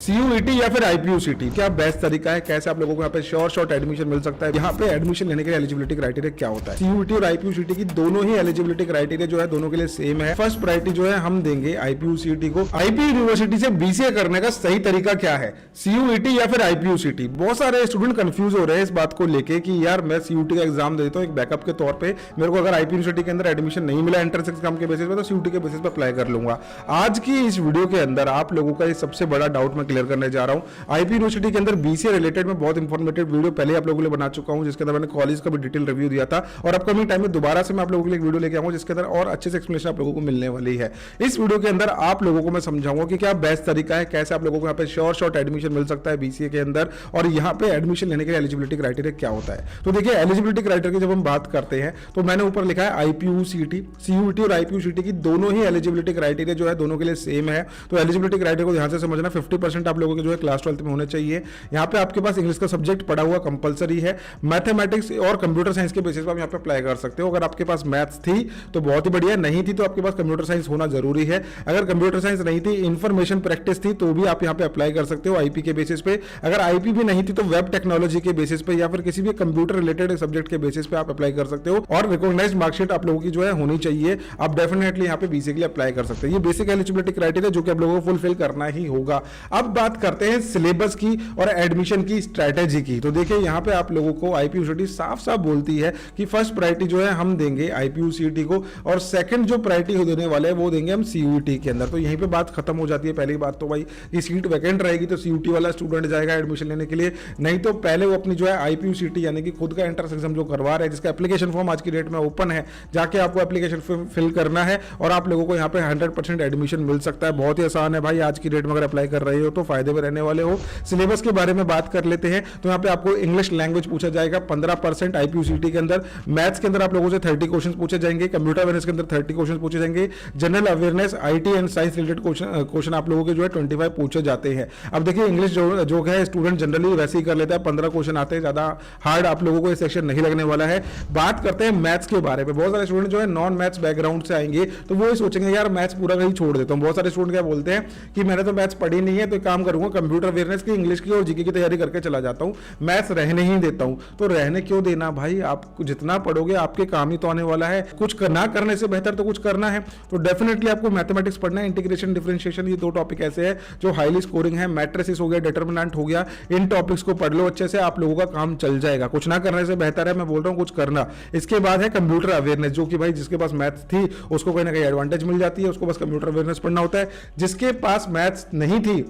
CUET या फिर आईपीयूसीटी क्या बेस्ट तरीका है, कैसे आप लोगों को यहाँ पे शॉर्ट एडमिशन मिल सकता है, यहाँ पे एडमिशन लेने के लिए एलिजिबिलिटी क्राइटेरिया क्या होता है। सीयूईटी और आईपीयूसीटी की दोनों ही एलिजिबिलिटी क्राइटेरिया जो है दोनों के लिए सेम है। फर्स्ट प्रायोरिटी जो है हम देंगे आईपीयूसीटी को। आईपी यूनिवर्सिटी से बीसीए करने का सही तरीका क्या है, सीयूईटी या फिर आईपीयूसीटी। बहुत सारे स्टूडेंट कंफ्यूज हो रहे हैं इस बात को लेके कि यार मैं सीयूईटी का एग्जाम देता हूँ एक बैकअप के तौर पे, मेरे को अगर आईपी यूनिवर्सिटी के अंदर एडमिशन नहीं मिला एंट्रेंस एग्जाम के बेसिस पे तो सीयूईटी के बेसिस पे अप्लाई कर लूंगा। आज की इस वीडियो के अंदर आप लोगों का सबसे बड़ा डाउट मैं क्लियर करने जा रहा हूँ। आईपी यूनिवर्सिटी के अंदर बीसीए रिलेटेड में बहुत इंफॉर्मेटिव वीडियो पहले आप लोगों के लिए बना चुका हूं, जिसके अंदर मैंने कॉलेज का भी डिटेल रिव्यू दिया था और अपकमिंग टाइम में दोबारा से मैं आप लोगों के लिए वीडियो लेके आऊंगा जिसके अंदर और अच्छे से एक्सप्लेनेशन आप लोगों को मिलने वाली है। इस वीडियो के अंदर आप लोगों को मैं समझाऊंगा कि क्या बेस्ट तरीका है, कैसे आप लोगों को यहाँ पे शॉर्ट एडमिशन मिल सकता है बीसीए के अंदर, और यहाँ पे एडमिशन लेने के लिए एलिजिबिलिटी क्राइटेरिया क्या होता है। तो देखिए एलिजिबिलिटी क्राइटेरिया की जब हम बात करते हैं तो मैंने ऊपर लिखा है आईपीयूसीटी, सीयूईटी और आईपीयूसीटी की दोनों ही एलिजिबिलिटी क्राइटेरिया जो है दोनों के लिए सेम है। तो एलिजिबिलिटी क्राइटेरिया को ध्यान से समझना। 50% आप लोगों के जो है क्लास 12 में होने चाहिए। यहाँ पे आपके पास इंग्लिश का सब्जेक्ट पढ़ा हुआ कंपलसरी है। मैथमेटिक्स और कंप्यूटर साइंस के बेसिस पर आप यहाँ पे अप्लाई कर सकते हो। अगर आपके पास मैथ्स थी तो बहुत ही बढ़िया, नहीं थी तो आपके पास कंप्यूटर साइंस होना जरूरी है। अगर कंप्यूटर साइंस नहीं थी, इंफॉर्मेशन प्रैक्टिस थी तो भी आप यहाँ पे अप्लाई कर सकते हो आईपी के बेसिस पे। अगर आईपी भी नहीं थी तो वेब टेक्नोलॉजी के बेसिस पे या फिर किसी भी कंप्यूटर रिलेटेड सब्जेक्ट के बेसिस पे आप अप्लाई कर सकते हो। और रिकॉग्नाइज्ड मार्कशीट आप लोगों की जो है होनी चाहिए। आप डेफिनेटली यहाँ पे बीसीए के लिए अप्लाई कर सकते हैं। ये बेसिक एलिजिबिलिटी क्राइटेरिया जो कि आप लोगों को फुलफिल करना ही होगा। अब बात करते हैं सिलेबस की और एडमिशन की स्ट्रैटेजी की। तो देखिए यहाँ पे आप लोगों को आईपीयूसीटी साफ साफ बोलती है कि फर्स्ट प्रायोरिटी जो है हम देंगे आईपीयूसीटी को और सेकंड जो प्रायोरिटी देने वाले हैं वो देंगे हम सीयूईटी के अंदर। तो यहीं पे बात खत्म हो जाती है। पहली बात तो भाई कि सीट वैकेंट रहेगी तो सीयूईटी वाला स्टूडेंट जाएगा एडमिशन लेने के लिए, नहीं तो पहले वो अपनी जो है आईपीयूसीटी यानी कि खुद का एंट्रेंस एग्जाम जो करवा रहे हैं, जिसका एप्लीकेशन फॉर्म आज की डेट में ओपन है, जाके आपको एप्लीकेशन फिल करना है और आप लोगों को यहाँ पे 100% एडमिशन मिल सकता है। बहुत ही आसान है भाई, आज की डेट में अगर अप्लाई कर रहे हो तो फायदे में रहने वाले हो। सिलेबस के बारे में बात कर लेते हैं तो यहाँ पे आपको इंग्लिश लैंग्वेज पूछा जाएगा 15% आईपीयूसीटी के अंदर। मैथ्स के अंदर आप लोगों से 30 क्वेश्चन पूछे जाएंगे। कंप्यूटर अवेयरनेस के अंदर 30 क्वेश्चन पूछे जाएंगे। General awareness IT and science related question आप लोगों के जो है 25 पूछे जाते हैं। अब देखिए इंग्लिश जो है स्टूडेंट जनरली वैसे ही कर लेता है, 15 क्वेश्चन आते हैं, ज्यादा हार्ड आप लोगों को ये सेक्शन नहीं लगने वाला है। बात करते हैं मैथ्स के बारे में। बहुत सारे स्टूडेंट जो है नॉन मैथ्स बैकग्राउंड से आएंगे तो वो सोचेंगे यार मैथ्स पूरा ही छोड़ देता हूं। बहुत सारे स्टूडेंट क्या बोलते हैं कि मैंने तो मैथ्स पढ़ी नहीं है तो काम करूंगा कंप्यूटर अवेयरनेस की, इंग्लिश की और जीके की तैयारी करके चला जाता हूं, मैथ्स रहने ही देता हूं। तो रहने क्यों देना भाई, आप जितना पढ़ोगे आपके काम ही तो आने वाला है। कुछ ना करने से बेहतर तो कुछ करना है। तो डेफिनेटली आपको मैथमेटिक्स पढ़ना है। इंटीग्रेशन डिफरेंशिएशन ये दो टॉपिक ऐसे हैं जो हाईली स्कोरिंग है। मैट्रिसेस हो गया, डिटरमिनेंट हो गया, इन टॉपिक्स को पढ़ लो अच्छे से, आप लोगों का काम चल जाएगा। कुछ ना करने से बेहतर है, मैं बोल रहा हूं कुछ करना। इसके बाद है कंप्यूटर अवेयरनेस, जो कि भाई जिसके पास मैथ्स थी उसको कहीं ना कहीं एडवांटेज मिल जाती है, उसको बस कंप्यूटर अवेयरनेस पढ़ना होता है। जिसके पास मैथ्स नहीं थी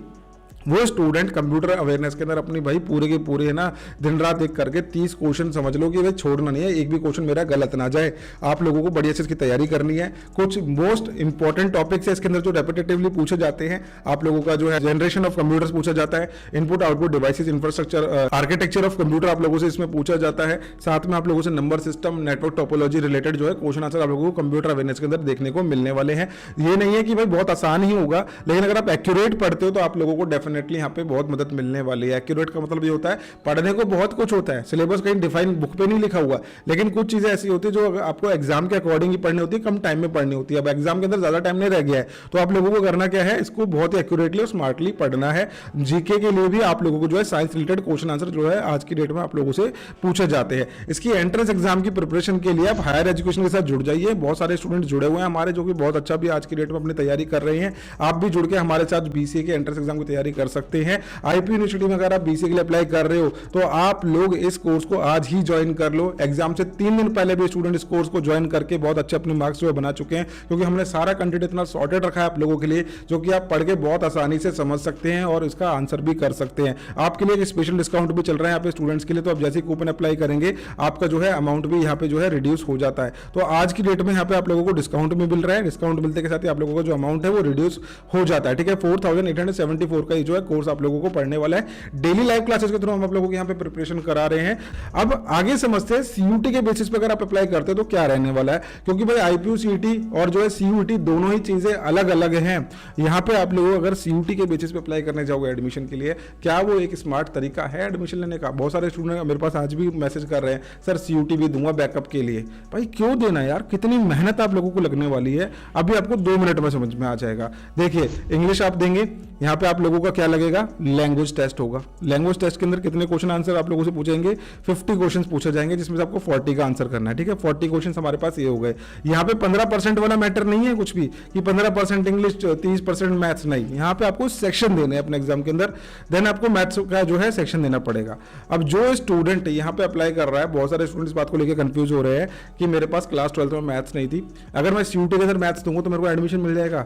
वो स्टूडेंट कंप्यूटर अवेयरनेस के अंदर अपनी भाई पूरे के पूरे है ना दिन रात एक करके 30 क्वेश्चन समझ लो कि भाई छोड़ना नहीं है, एक भी क्वेश्चन मेरा गलत ना जाए। आप लोगों को बढ़िया से इसकी तैयारी करनी है। कुछ मोस्ट इंपॉर्टेंट टॉपिक्स है इसके अंदर जो रेपिटेटिवली पूछे जाते हैं। आप लोगों का जो है जनरेशन ऑफ कंप्यूटर्स पूछा जाता है, input output devices, infrastructure, architecture of computer आप लोगों से इसमें पूछा जाता है। साथ में आप लोगों से number system, network topology related जो है क्वेश्चन आंसर आप लोगों को कंप्यूटर अवेयरनेस के अंदर देखने को मिलने वाले हैं। ये नहीं है कि भाई बहुत आसान ही होगा, लेकिन अगर आप एक्यूरेट पढ़ते हो तो आप लोगों को डेफिनेटली यहाँ पे बहुत मदद मिलने वाली है। एक्यूरेट का मतलब ये होता है पढ़ने को बहुत कुछ होता है, सिलेबस कहीं डिफाइन बुक पे नहीं लिखा हुआ, लेकिन कुछ चीजें ऐसी होती है जो आपको एग्जाम के अकॉर्डिंग ही पढ़नी होती है, कम टाइम में पढ़नी होती है। अब एग्जाम के अंदर ज्यादा टाइम नहीं रह गया है तो आप लोगों को करना क्या है, इसको बहुत ही एक्यूरेटली और स्मार्टली पढ़ना है। जीके के लिए भी आप लोगों को जो है साइंस रिलेटेड क्वेश्चन आंसर जो है आज की डेट में आप लोगों से पूछे जाते हैं। इसकी एंट्रेंस एग्जाम की प्रिपरेशन के लिए आप हायर एजुकेशन के साथ जुड़ जाइए। बहुत सारे स्टूडेंट जुड़े हुए हैं हमारे जो कि बहुत अच्छा भी आज की डेट में अपनी तैयारी कर रहे हैं। आप भी जुड़ के हमारे साथ बीसीए के एंट्रेंस एग्जाम की तैयारी कर सकते हैं। आईपी यूनिवर्सिटी में अगर आप बीसीए के लिए अप्लाई कर रहे हो तो आप लोग इस कोर्स को आज ही ज्वाइन कर लो। एग्जाम से 3 दिन पहले भी स्टूडेंट इस कोर्स को ज्वाइन करके बहुत अच्छे अपने मार्क्स जो है बना चुके हैं, क्योंकि हमने सारा कंटेंट इतना सॉर्टेड रखा है आप लोगों के लिए जो कि आप पढ़ के बहुत आसानी से समझ सकते हैं और इसका आंसर भी कर सकते हैं। आपके लिए एक स्पेशल डिस्काउंट भी चल रहा है यहाँ पे स्टूडेंट्स के लिए। तो आप जैसे कूपन अप्लाई करेंगे आपका जो है अमाउंट भी यहाँ पे जो है रिड्यूस हो जाता है। तो आज की डेट में यहाँ पे आप लोगों को डिस्काउंट भी मिल रहा है। डिस्काउंट मिलते के साथ ही आप लोगों का जो अमाउंट है वो रिड्यूस हो जाता है। ठीक है, 4874 का जो है कोर्स आप लोगों को पढ़ने वाला है। डेली लाइव क्लासेस के थ्रू हम आप लोगों को यहाँ पे प्रिपरेशन करा रहे हैं। अब आगे समझते हैं सीयूटी के बेसिस पे अगर आप अप्लाई करते हो तो क्या रहने वाला है, क्योंकि भाई आईपीयूसीटी और जो है सीयूटी दोनों ही चीजें अलग अलग हैं। यहाँ पे आप लोग अगर सीयूटी के बेसिस पे अप्लाई करने जाओगे एडमिशन के लिए, क्या वो एक स्मार्ट तरीका है एडमिशन लेने का? बहुत सारे स्टूडेंट मेरे पास आज भी मैसेज कर रहे हैं, सर सीयूटी भी दूंगा बैकअप के लिए। भाई क्यों देना यार, कितनी मेहनत आप लोगों को लगने वाली है, अभी आपको 2 मिनट में समझ में आ जाएगा। देखिए इंग्लिश आप देंगे, यहाँ पे आप लोगों का क्या लगेगा, लैंग्वेज टेस्ट होगा। लैंग्वेज टेस्ट के अंदर कितने क्वेश्चन आंसर आप लोगों से पूछेंगे, 50 क्वेश्चन पूछे जाएंगे, जिसमें से आपको 40 का आंसर करना है। ठीक है, 40 क्वेश्चन हमारे पास ये हो गए। यहाँ पे 15% वाला मैटर नहीं है कुछ भी कि 15% इंग्लिश 30% मैथ्स, नहीं। यहाँ पे आपको सेक्शन देने हैं अपने एग्जाम के अंदर, देन आपको मैथ्स का जो है सेक्शन देना पड़ेगा। अब जो स्टूडेंट यहाँ पे अप्लाई कर रहा है, बहुत सारे स्टूडेंट इस बात को लेकर कंफ्यूज हो रहे हैं कि मेरे पास क्लास 12 में मैथ्स नहीं थी, अगर मैं सीयूटी के अंदर मैथ्स दूंगा तो मेरे को एडमिशन मिल जाएगा।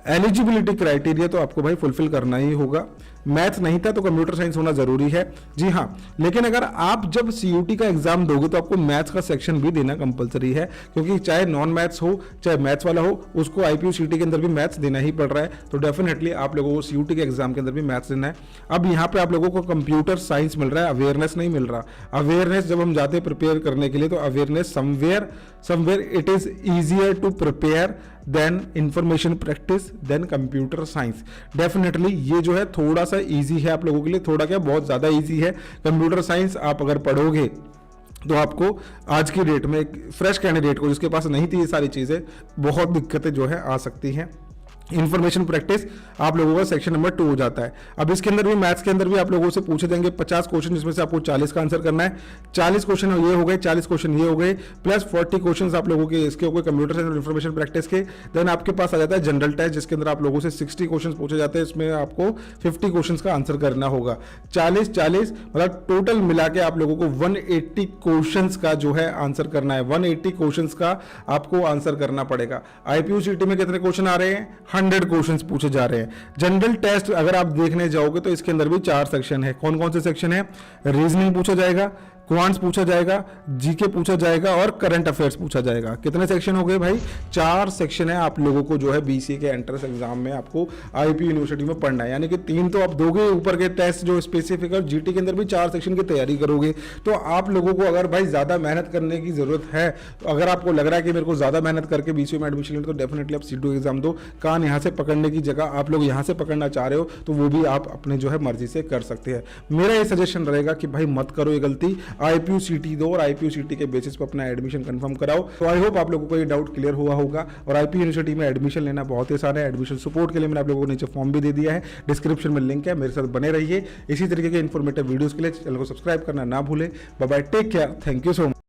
एलिजिबिलिटी क्राइटेरिया तो आपको भाई फुलफिल करना ही होगा। मैथ्स नहीं था तो कंप्यूटर साइंस होना जरूरी है, जी हाँ। लेकिन अगर आप जब सीयूटी का एग्जाम दोगे तो आपको मैथ्स का सेक्शन भी देना कंपलसरी है, क्योंकि चाहे नॉन मैथ्स हो चाहे मैथ्स वाला हो, उसको आईपीयू सीटी के अंदर भी मैथ्स देना ही पड़ रहा है। तो डेफिनेटली आप लोगों को सीयूटी के एग्जाम के अंदर भी मैथ्स देना है। अब यहाँ पे आप लोगों को कंप्यूटर साइंस मिल रहा है, अवेयरनेस नहीं मिल रहा। अवेयरनेस जब हम जाते हैं प्रिपेयर करने के लिए तो awareness somewhere it is easier to prepare than information practice than computer science. Definitely ये जो है थोड़ा सा इजी है आप लोगों के लिए, थोड़ा क्या बहुत ज़्यादा इजी है। कंप्यूटर साइंस आप अगर पढ़ोगे तो आपको आज की डेट में एक फ्रेश कैंडिडेट को जिसके पास नहीं थी ये सारी चीज़ें, बहुत दिक्कतें जो है आ सकती हैं। इन्फॉर्मेशन प्रैक्टिस आप लोगों का सेक्शन नंबर 2 हो जाता है। अब इसके अंदर भी मैथ्स के अंदर भी आप लोगों से पूछे जाएंगे 50 क्वेश्चन, जिसमें से आपको 40 का आंसर करना है। 40 क्वेश्चन ये हो गए, 40 क्वेश्चन ये हो गए, प्लस 40 क्वेश्चन आप लोगों के इसके हो गए कंप्यूटर साइंस और इन्फॉर्मेशन प्रैक्टिस के। देन आपके पास आ जाता है जनरल टेस्ट, जिसके अंदर आप लोगों से 60 क्वेश्चन पूछे जाते हैं, इसमें आपको 50 क्वेश्चन का आंसर करना होगा। 40 मतलब टोटल मिला के आप लोगों को 180 क्वेश्चन का जो है आंसर करना है। 180 क्वेश्चन का आपको आंसर करना पड़ेगा। आईपीयू सीटी में कितने क्वेश्चन आ रहे हैं, 100 क्वेश्चन पूछे जा रहे हैं। जनरल टेस्ट अगर आप देखने जाओगे तो इसके अंदर भी 4 सेक्शन है। कौन कौन से सेक्शन है, रीजनिंग पूछा जाएगा, क्वांट्स पूछा जाएगा, जीके पूछा जाएगा और करंट अफेयर्स पूछा जाएगा। कितने सेक्शन हो गए भाई, 4 सेक्शन है आप लोगों को जो है बीसीए के एंट्रेंस एग्जाम में आपको आईपीयू यूनिवर्सिटी में पढ़ना है। यानी कि 3 तो आप दोगे, ऊपर के टेस्ट जो स्पेसिफिक और जीटी के अंदर भी 4 सेक्शन की तैयारी करोगे। तो आप लोगों को अगर भाई ज्यादा मेहनत करने की जरूरत है, तो अगर आपको लग रहा है कि मेरे को ज्यादा मेहनत करके बीसीए में एडमिशन लेना, तो डेफिनेटली आप सीटू एग्जाम दो। कान यहाँ से पकड़ने की जगह आप लोग यहाँ से पकड़ना चाह रहे हो तो वो भी आप अपने जो है मर्जी से कर सकते हैं। मेरा ये सजेशन रहेगा कि भाई मत करो ये गलती, आईपीयू सीटी दो और आईपीयू सीटी के बेसिस पर अपना एडमिशन कंफर्म कराओ। तो आई होप आप लोगों को ये डाउट क्लियर हुआ होगा। और आईपीयू यूनिवर्सिटी में एडमिशन लेना बहुत ही आसान है। एडमिशन सपोर्ट के लिए मैंने आप लोगों को नीचे फॉर्म भी दे दिया है, डिस्क्रिप्शन में लिंक है, मेरे साथ बने रहिए। इसी तरीके के इन्फॉर्मेटिव वीडियोस के लिए चैनल को सब्सक्राइब करना ना भूलें। Bye bye, take care, thank you so much.